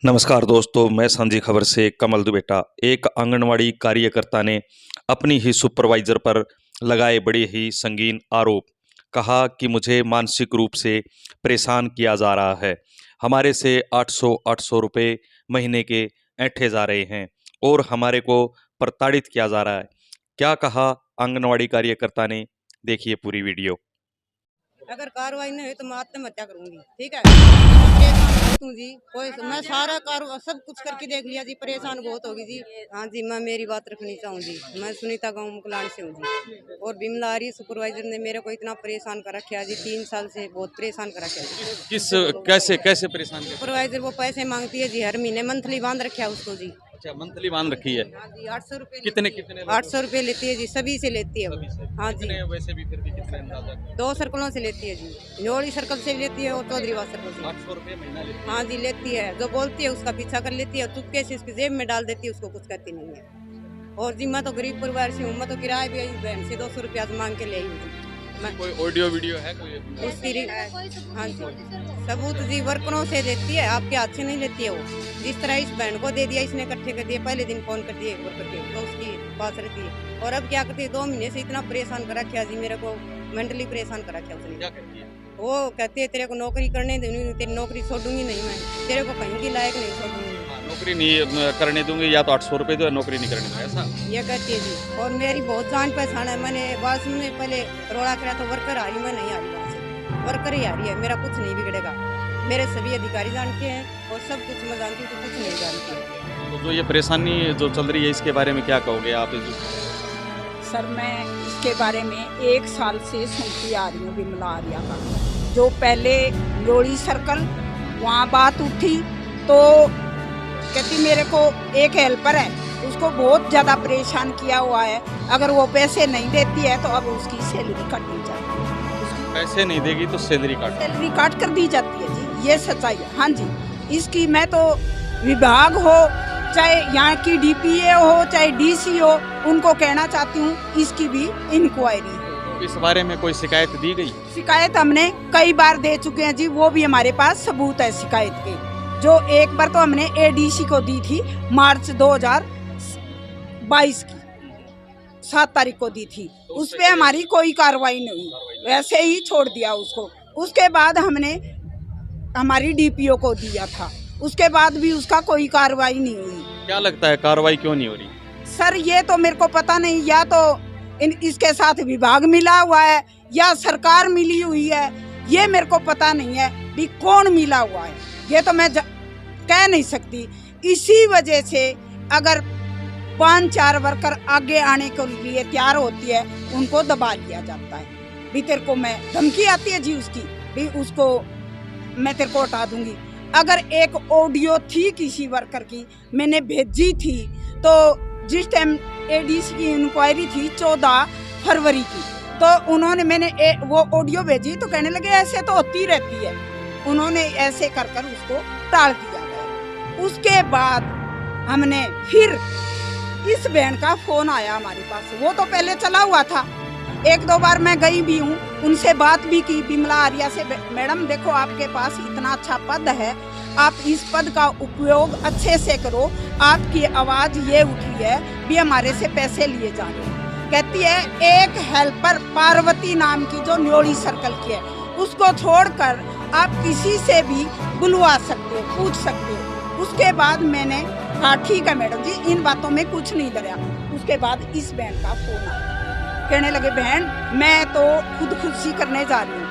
नमस्कार दोस्तों, मैं सांझी खबर से कमल दुबेटा। एक आंगनवाड़ी कार्यकर्ता ने अपनी ही सुपरवाइजर पर लगाए बड़े ही संगीन आरोप। कहा कि मुझे मानसिक रूप से परेशान किया जा रहा है। हमारे से 800 रुपए महीने के ऐंठे जा रहे हैं और हमारे को प्रताड़ित किया जा रहा है। क्या कहा आंगनवाड़ी कार्यकर्ता ने, देखिए पूरी वीडियो। अगर कार्रवाई नहीं हुई तो मैं आत्महत्या करूंगी। ठीक है, परेशान बहुत हूँ जी। कोई मैं सारा सब कुछ करके देख लिया जी, परेशान बहुत होगी जी। हाँ जी, मैं मेरी बात रखनी चाहूँ जी। मैं सुनीता गाँव मुकलान से हूँ जी। और बिमला आरी सुपरवाइजर ने मेरे को इतना परेशान कर रखा जी, 3 साल से बहुत परेशान कर रखा है। किस कैसे कैसे परेशान किया? सुपरवाइजर वो पैसे मांगती है जी, हर महीने मंथली बांध रखा है उसको जी। अच्छा, मंथली बांध रखी है। हाँ जी, 800 रुपये कितने कितने 800 रुपये लेती है जी, सभी से लेती है वो। हाँ जी, वैसे भी फिर भी कितने अंदाजा? 2 2 सर्कलों से लेती है जी, न्योड़ी सर्कल से भी लेती है और चौधरीवाद सर्कल से। 800 रुपये महीना लेती है। हाँ जी, लेती है। जो बोलती है उसका पीछा कर लेती है, चुपके से उसकी जेब में डाल देती है, उसको कुछ कहती नहीं है। और जी मैं तो गरीब परिवार से हूँ, मैं तो किराया भी बहन से 200 रुपया मांग के ले आई हूँ जी। मैं कोई ऑडियो वीडियो है कोई? उसकी हाँ जी, सबूत जी वर्करों से देती है, आपके हाथ से नहीं लेती है वो। जिस तरह इस बहन को दे दिया, इसने इकट्ठे कर दिए, पहले दिन फोन कर दिए वर्कर के, तो उसकी पास रहती है। और अब क्या करती है, 2 महीने से इतना परेशान कर रखा जी, मेरे को मेंटली परेशान कर रखा उसने। क्या करती है? वो कहती है तेरे को नौकरी करने दूंगी, तेरी नौकरी छोड़ूंगी नहीं मैं, तेरे को कहीं की लायक नहीं छोड़ूंगी। नौकरी नहीं करने दूंगी, या तो 800 रुपये दो, नौकरी नहीं करने दूंगी, ऐसा? ये कहती है जी। और मेरी बहुत जान पहचान है। मैंने बात सुनने पहले रोड़ा करा तो वर्कर आ रही, मैं नहीं आ रही वहाँ से, वर्कर ही आ रही है। मेरा कुछ नहीं बिगड़ेगा, मेरे सभी अधिकारी जानते हैं और सब कुछ मैं जानती हूँ, तो कुछ नहीं जानती। तो जो ये परेशानी जो चल रही है, इसके बारे में क्या कहोगे आप? सर, मैं इसके बारे में 1 साल से सुनती आ रही हूँ बिमला आर्या का। जो पहले लोड़ी सर्कल वहाँ बात उठी तो कहती मेरे को एक हेल्पर है, उसको बहुत ज़्यादा परेशान किया हुआ है, अगर वो पैसे नहीं देती है तो अब उसकी सैलरी काट दी जाती है। पैसे नहीं देगी तो सैलरी काट कर दी जाती है जी, ये सच्चाई है। हाँ जी, इसकी मैं तो विभाग हो, चाहे यहाँ की डीपीए हो, चाहे डीसी हो, उनको कहना चाहती हूँ इसकी भी इंक्वायरी हो। इस बारे में कोई शिकायत दी गई? शिकायत हमने कई बार दे चुके हैं जी, वो भी हमारे पास सबूत है शिकायत के। जो एक बार तो हमने एडीसी को दी थी, मार्च 2022 की 7 तारीख को दी थी। उस पे हमारी कोई कार्रवाई नहीं हुई, वैसे ही छोड़ दिया उसको। उसके बाद हमने हमारी डीपीओ को दिया था, उसके बाद भी उसका कोई कार्रवाई नहीं हुई। क्या लगता है कार्रवाई क्यों नहीं हो रही? सर, ये तो मेरे को पता नहीं, या तो इसके साथ विभाग मिला हुआ है या सरकार मिली हुई है, ये मेरे को पता नहीं है भी कौन मिला हुआ है, ये तो मैं कह नहीं सकती। इसी वजह से अगर 5-4 वर्कर आगे आने के लिए तैयार होती है, उनको दबा लिया जाता है। भी तेरे को मैं धमकी आती है जी उसकी, भी उसको मैं तेरे को हटा दूंगी। अगर एक ऑडियो थी किसी वर्कर की, मैंने भेजी थी, तो जिस टाइम एडीसी की इंक्वायरी थी 14 फरवरी की, तो उन्होंने मैंने वो ऑडियो भेजी तो कहने लगे ऐसे तो होती रहती है। उन्होंने ऐसे कर कर उसको टाल दिया गया। उसके बाद हमने फिर इस बहन का फोन आया हमारे पास, वो तो पहले चला हुआ था। 1-2 बार मैं गई भी हूँ, उनसे बात भी की बिमला आर्या से, मैडम देखो आपके पास इतना अच्छा पद है, आप इस पद का उपयोग अच्छे से करो, आपकी आवाज़ ये उठी है भी हमारे से पैसे लिए जा रहे हैं। कहती है एक हेल्पर पार्वती नाम की जो न्योड़ी सर्कल की है, उसको छोड़कर आप किसी से भी बुलवा सकते हो, पूछ सकते हो। उसके बाद मैंने कहा ठीक है मैडम जी, इन बातों में कुछ नहीं डरा। उसके बाद इस बहन का फोन आया, कहने लगे बहन मैं तो खुदकुशी करने जा रही हूँ।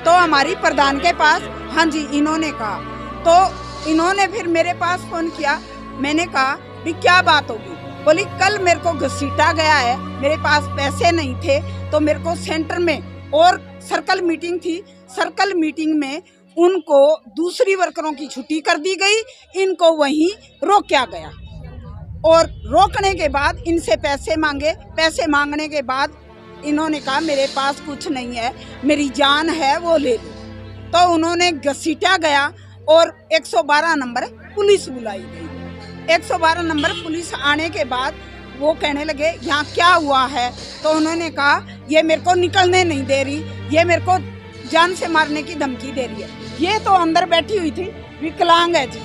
तो हमारी प्रधान के पास, हाँ जी, इन्होंने कहा, तो इन्होंने फिर मेरे पास फोन किया। मैंने कहा भी क्या बात होगी? बोली कल मेरे को घसीटा गया है, मेरे पास पैसे नहीं थे, तो मेरे को सेंटर में और सर्कल मीटिंग थी, सर्कल मीटिंग में उनको दूसरी वर्करों की छुट्टी कर दी गई, इनको वहीं रोका गया और रोकने के बाद इनसे पैसे मांगे। पैसे मांगने के बाद इन्होंने कहा मेरे पास कुछ नहीं है, मेरी जान है वो ले लो। तो उन्होंने घसीटा गया और 112 नंबर पुलिस बुलाई गई। 112 नंबर पुलिस आने के बाद वो कहने लगे यहाँ क्या हुआ है? तो उन्होंने कहा ये मेरे को निकलने नहीं दे रही, ये मेरे को जान से मारने की धमकी दे रही है। ये तो अंदर बैठी हुई थी, विकलांग है जी,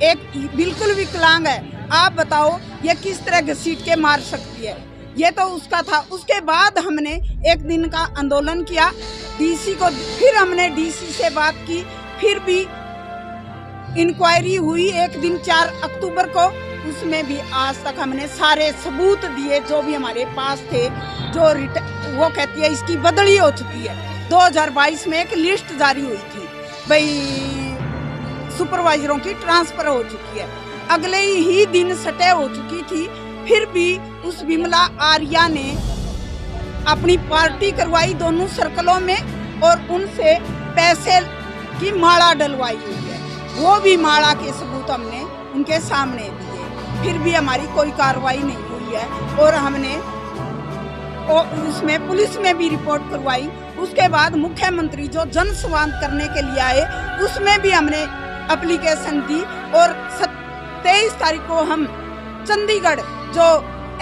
एक बिल्कुल विकलांग है, आप बताओ ये किस तरह घसीट के मार सकती है। ये तो उसका था। उसके बाद हमने एक दिन का आंदोलन किया डीसी को, फिर हमने डीसी से बात की, फिर भी इंक्वायरी हुई एक दिन 4 अक्टूबर को, उसमें भी आज तक हमने सारे सबूत दिए जो भी हमारे पास थे। जो वो कहती है इसकी बदली हो चुकी है। 2022 में एक लिस्ट जारी हुई थी भाई सुपरवाइजरों की ट्रांसफर हो चुकी है, अगले ही दिन सटे हो चुकी थी। फिर भी उस विमला आर्या ने अपनी पार्टी करवाई दोनों सर्कलों में और उनसे पैसे की माला डलवाई हुई है। वो भी माला के सबूत हमने उनके सामने दिए, फिर भी हमारी कोई कार्रवाई नहीं हुई है। और हमने उसमें पुलिस में भी रिपोर्ट करवाई। उसके बाद मुख्यमंत्री जो जन संवाद करने के लिए आए, उसमें भी हमने एप्लीकेशन दी। और 23 तारीख को हम चंडीगढ़ जो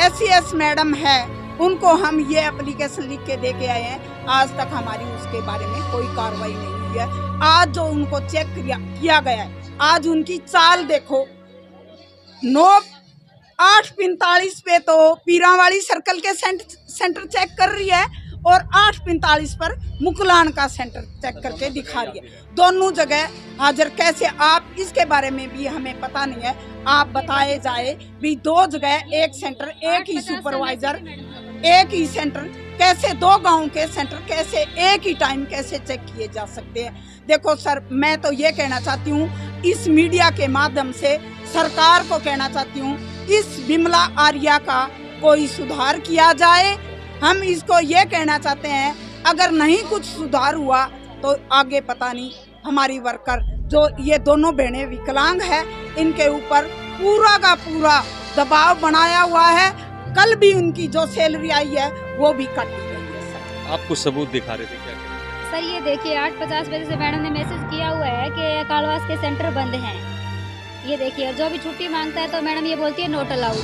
SES मैडम है उनको हम ये एप्लीकेशन लिख के दे के आए हैं। आज तक हमारी उसके बारे में कोई कार्रवाई नहीं हुई है। आज जो उनको चेक किया गया है, आज उनकी चाल देखो, 8:45 पे तो पीरावाली सर्कल के सेंटर चेक कर रही है और 8:45 पर मुकलान का सेंटर चेक करके दिखा रही है। दोनों जगह हाजिर कैसे, आप इसके बारे में भी हमें पता नहीं है। आप बताए जाए भी 2 जगह एक सेंटर, एक ही सुपरवाइजर, एक ही सेंटर, कैसे 2 गांव के सेंटर कैसे एक ही टाइम कैसे चेक किए जा सकते हैं। देखो सर, मैं तो ये कहना चाहती हूँ, इस मीडिया के माध्यम से सरकार को कहना चाहती हूँ, इस विमला आर्या का कोई सुधार किया जाए। हम इसको ये कहना चाहते हैं, अगर नहीं कुछ सुधार हुआ तो आगे पता नहीं हमारी वर्कर जो ये दोनों बहनें विकलांग है, इनके ऊपर पूरा का पूरा दबाव बनाया हुआ है। कल भी उनकी जो सैलरी आई है वो भी काटी गई है सर। आप कुछ सबूत दिखा रहे थे क्या? सर ये देखिए 8:50 बजे से मैडम ने मैसेज किया हुआ है कि कालवास के सेंटर बंद हैं। ये देखिए, जो भी छुट्टी मांगता है तो मैडम ये बोलती है नोट अलाउड,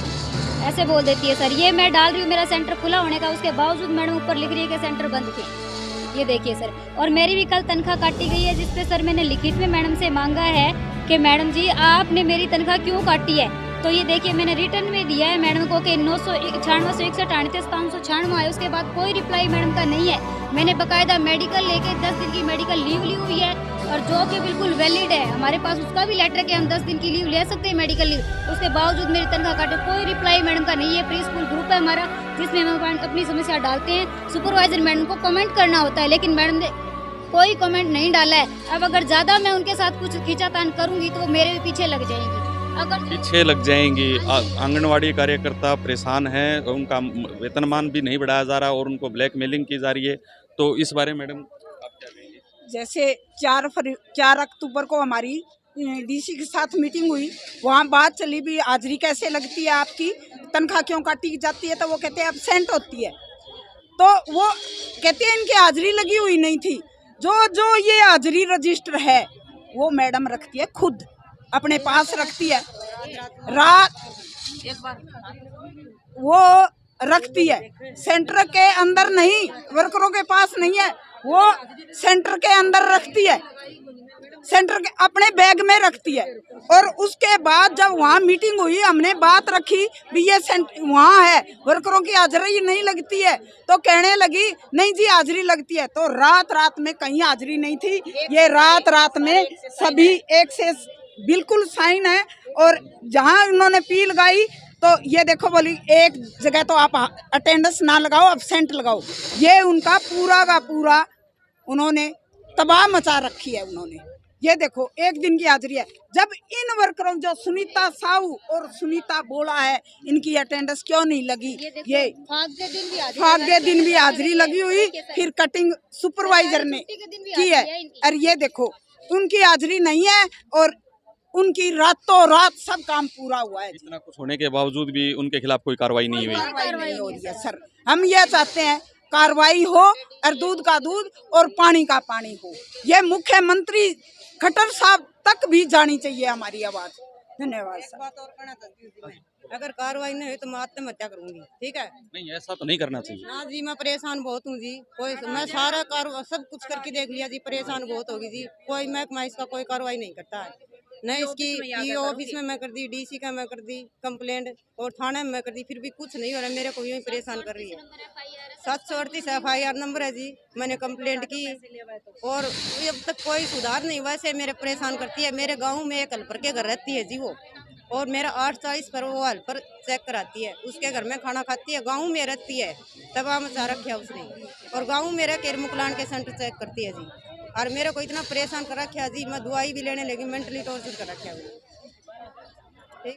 ऐसे बोल देती है। सर ये मैं डाल रही हूँ मेरा सेंटर खुला होने का, उसके बावजूद मैडम ऊपर लिख रही है कि सेंटर बंद थे। ये देखिए सर, और मेरी भी कल तनख्वाह काटी गई है, जिसपे सर मैंने लिखित में मैडम से मांगा है कि मैडम जी आपने मेरी तनख्वाह क्यों काटी है। तो ये देखिए मैंने रिटर्न में दिया है मैडम को कि 996 से 161 596 आए, उसके बाद कोई रिप्लाई मैडम का नहीं है। मैंने बकायदा मेडिकल लेके 10 दिन की मेडिकल लीव ली हुई है और जो कि बिल्कुल वैलिड है, हमारे पास उसका भी लेटर है कि हम 10 दिन की लीव ले सकते हैं मेडिकल लीव, उसके बावजूद मेरी तनख्वाह काटे। कोई रिप्लाई मैडम का नहीं है। प्री स्कूल ग्रुप है हमारा, जिसमें हम अपनी समस्या डालते हैं। सुपरवाइजर मैडम को कमेंट करना होता है, लेकिन मैडम ने कोई कमेंट नहीं डाला है। अब अगर ज़्यादा मैं उनके साथ कुछ खींचातान करूँगी तो वो मेरे भी पीछे लग जाएंगी। अगर पीछे लग जाएंगी। आंगनवाड़ी कार्यकर्ता परेशान हैं, उनका वेतनमान भी नहीं बढ़ाया जा रहा और उनको ब्लैकमेलिंग की जा रही है। तो इस बारे में मैडम आप क्या कहेंगे? जैसे 4 अक्टूबर को हमारी डीसी के साथ मीटिंग हुई, वहाँ बात चली भी हाजिरी कैसे लगती है आपकी, तनख्वाह क्यों काटी जाती है, तो वो कहते हैं एब्सेंट होती है। तो वो कहते हैं इनकी हाजिरी लगी हुई नहीं थी। जो ये हाजिरी रजिस्टर है वो मैडम रखती है, खुद अपने पास रखती है। रात वो रखती है, सेंटर के अंदर नहीं, वर्करों के पास नहीं है, वो सेंटर के अंदर रखती है, सेंटर के अपने बैग में रखती है। और उसके बाद जब वहाँ मीटिंग हुई, हमने बात रखी भी ये वहाँ है, वर्करों की हाजिरी नहीं लगती है, तो कहने लगी नहीं जी हाजिरी लगती है। तो रात में कहीं हाजिरी नहीं थी, ये रात में सभी एक से बिल्कुल साइन है। और जहाँ उन्होंने पी लगाई तो ये देखो, बोली एक जगह तो आप अटेंडेंस ना लगाओ, एब्सेंट लगाओ। ये उनका पूरा का पूरा उन्होंने तबाह मचा रखी है उन्होंने। ये देखो एक दिन की हाजिरी है, जब इन वर्करों जो सुनीता साहू और सुनीता बोला है इनकी अटेंडेंस क्यों नहीं लगी। ये फागदे दिन भी हाजिरी लगी हुई, फिर कटिंग सुपरवाइजर ने की है। और ये देखो उनकी हाजिरी नहीं है और उनकी रातों रात सब काम पूरा हुआ है। इतना कुछ होने के बावजूद भी उनके खिलाफ कोई कार्रवाई नहीं हुई। कार्रवाई नहीं हो रही है सर। हम ये चाहते हैं कार्रवाई हो और दूध का दूध और पानी का पानी हो। ये मुख्यमंत्री खट्टर साहब तक भी जानी चाहिए हमारी आवाज। धन्यवाद सर। बात और कहना चाहती हूँ मैं, अगर कार्रवाई नहीं हुई तो मैं आत्महत्या करूंगी। ठीक है? नहीं, ऐसा तो नहीं करना चाहिए ना जी, मैं परेशान बहुत हूँ जी। कोई मैं सारा सब कुछ करके देख लिया जी, परेशान बहुत होगी जी। कोई महकमा इसका कोई कार्रवाई नहीं करता है। नहीं इसकी ईओ ऑफिस में मैं कर दी, डीसी का मैं कर दी कंप्लेंट, और थाने में मैं कर दी, फिर भी कुछ नहीं हो रहा। मेरे को यूं ही परेशान कर रही है। 738 FIR नंबर है जी, मैंने कंप्लेंट की और अब तक कोई सुधार नहीं। वैसे मेरे परेशान करती है। मेरे गांव में एक हेल्पर के घर रहती है जी वो, और मेरा 840 पर वो हेल्पर चेक कराती है। उसके घर में खाना खाती है, गाँव में रहती है, तबाह मचा रखा उसने, और गाँव में रह के मुकलान के सेंटर चेक करती है जी। और मेरे को इतना परेशान कर रखा जी, मैं दवाई भी लेने लगी, मेंटली टॉर्चर कर रखा है।